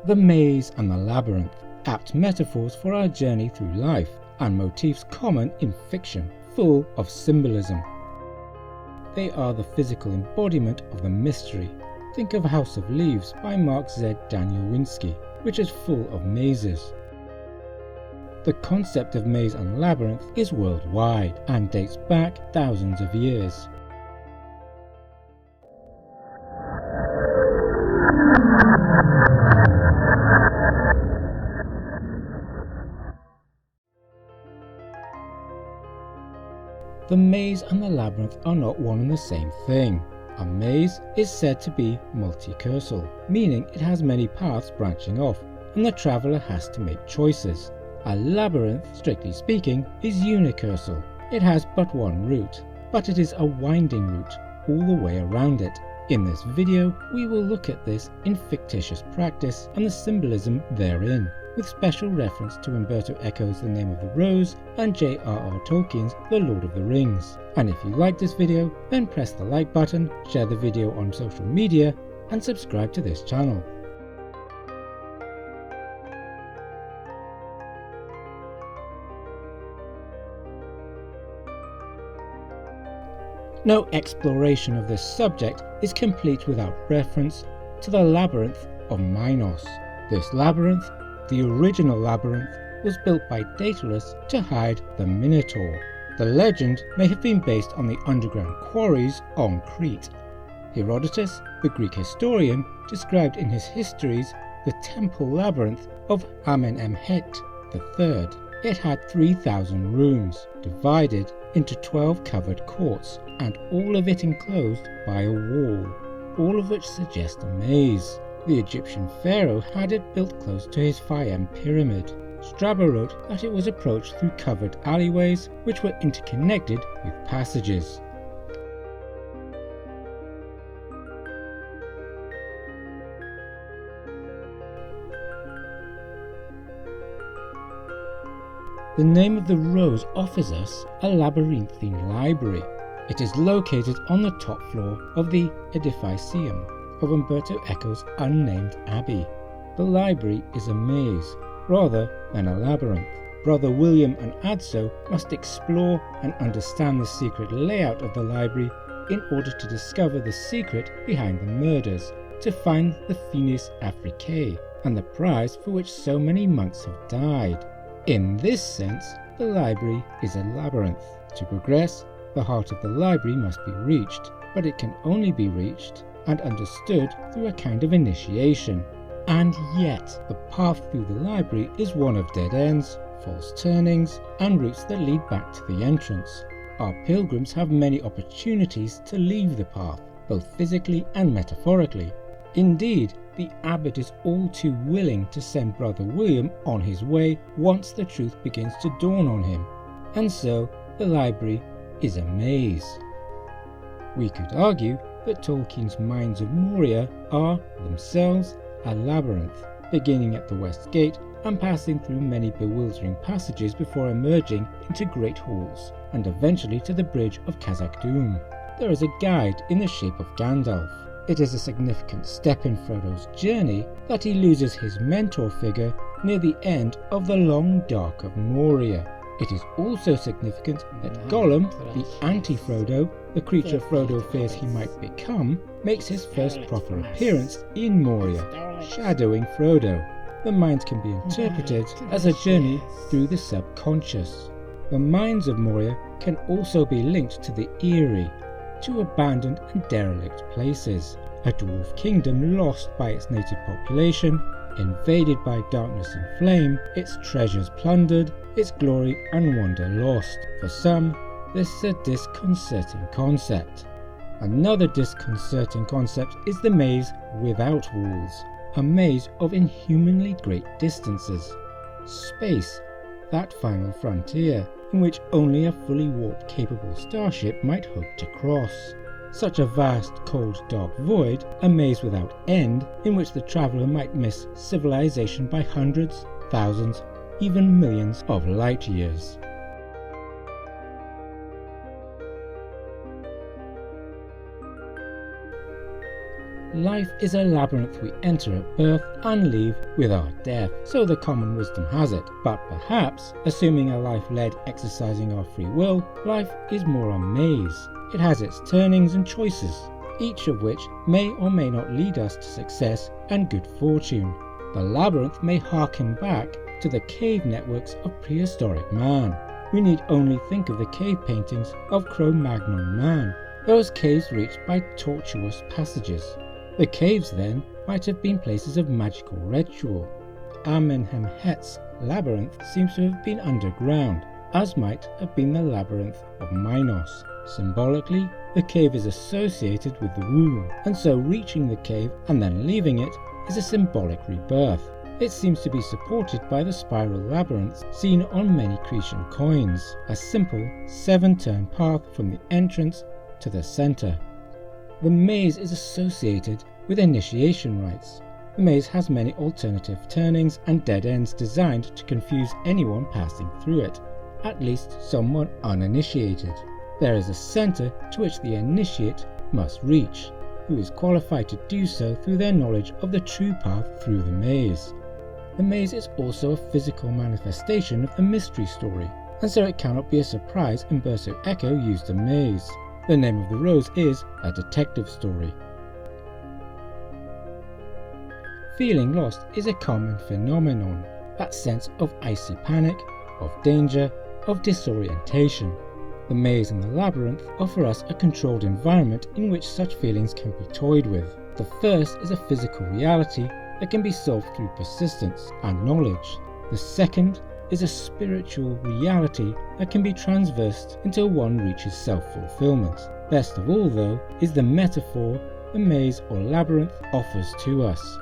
The maze and the labyrinth, apt metaphors for our journey through life, and motifs common in fiction, full of symbolism. They are the physical embodiment of the mystery. Think of House of Leaves by Mark Z. Danielewski, which is full of mazes. The concept of maze and labyrinth is worldwide and dates back thousands of years. The maze and the labyrinth are not one and the same thing. A maze is said to be multicursal, meaning it has many paths branching off, and the traveller has to make choices. A labyrinth, strictly speaking, is unicursal. It has but one route, but it is a winding route all the way around it. In this video, we will look at this in fictitious practice and the symbolism therein, with special reference to Umberto Eco's The Name of the Rose and J.R.R. Tolkien's The Lord of the Rings. And if you like this video, then press the like button, share the video on social media, and subscribe to this channel. No exploration of this subject is complete without reference to the Labyrinth of Minos. This labyrinth, the original labyrinth, was built by Daedalus to hide the Minotaur. The legend may have been based on the underground quarries on Crete. Herodotus, the Greek historian, described in his histories the temple labyrinth of Amenemhet III. It had 3,000 rooms, divided into 12 covered courts, and all of it enclosed by a wall, all of which suggest a maze. The Egyptian pharaoh had it built close to his Fayum pyramid. Strabo wrote that it was approached through covered alleyways which were interconnected with passages. The Name of the Rose offers us a labyrinthine library. It is located on the top floor of the edificium of Umberto Eco's unnamed abbey. The library is a maze, rather than a labyrinth. Brother William and Adso must explore and understand the secret layout of the library in order to discover the secret behind the murders, to find the Finis Africae and the prize for which so many monks have died. In this sense, the library is a labyrinth. To progress, the heart of the library must be reached, but it can only be reached and understood through a kind of initiation. And yet, the path through the library is one of dead ends, false turnings, and routes that lead back to the entrance. Our pilgrims have many opportunities to leave the path, both physically and metaphorically. Indeed, the abbot is all too willing to send Brother William on his way once the truth begins to dawn on him. And so, the library is a maze. We could argue that Tolkien's Mines of Moria are, themselves, a labyrinth, beginning at the west gate and passing through many bewildering passages before emerging into great halls, and eventually to the bridge of Khazad-dûm. There is a guide in the shape of Gandalf. It is a significant step in Frodo's journey that he loses his mentor figure near the end of the Long Dark of Moria. It is also significant that Gollum, the anti-Frodo, the creature Frodo fears he might become, makes his first proper appearance in Moria, shadowing Frodo. The mines can be interpreted as a journey through the subconscious. The Mines of Moria can also be linked to the Eyrie, to abandoned and derelict places, a dwarf kingdom lost by its native population, invaded by darkness and flame, its treasures plundered, its glory and wonder lost. For some, this is a disconcerting concept. Another disconcerting concept is the maze without walls, a maze of inhumanly great distances. Space, that final frontier, in which only a fully warp-capable starship might hope to cross. Such a vast, cold, dark void, a maze without end, in which the traveller might miss civilization by hundreds, thousands, even millions of light years. life is a labyrinth we enter at birth and leave with our death, so the common wisdom has it. But perhaps, assuming a life led exercising our free will, life is more a maze. It has its turnings and choices, each of which may or may not lead us to success and good fortune. The labyrinth may harken back to the cave networks of prehistoric man. We need only think of the cave paintings of Cro-Magnon man, those caves reached by tortuous passages. The caves then might have been places of magical ritual. Amenhotep's labyrinth seems to have been underground, as might have been the labyrinth of Minos. Symbolically, the cave is associated with the womb, and so reaching the cave and then leaving it is a symbolic rebirth. It seems to be supported by the spiral labyrinths seen on many Cretan coins, a simple 7-turn path from the entrance to the centre. The maze is associated with initiation rites. The maze has many alternative turnings and dead ends designed to confuse anyone passing through it, at least someone uninitiated. There is a centre to which the initiate must reach, who is qualified to do so through their knowledge of the true path through the maze. The maze is also a physical manifestation of the mystery story, and so it cannot be a surprise Umberto Eco used a maze. The Name of the Rose is a detective story. Feeling lost is a common phenomenon, that sense of icy panic, of danger, of disorientation. The maze and the labyrinth offer us a controlled environment in which such feelings can be toyed with. The first is a physical reality that can be solved through persistence and knowledge. The second is a spiritual reality that can be transversed until one reaches self-fulfillment. Best of all, though, is the metaphor the maze or labyrinth offers to us.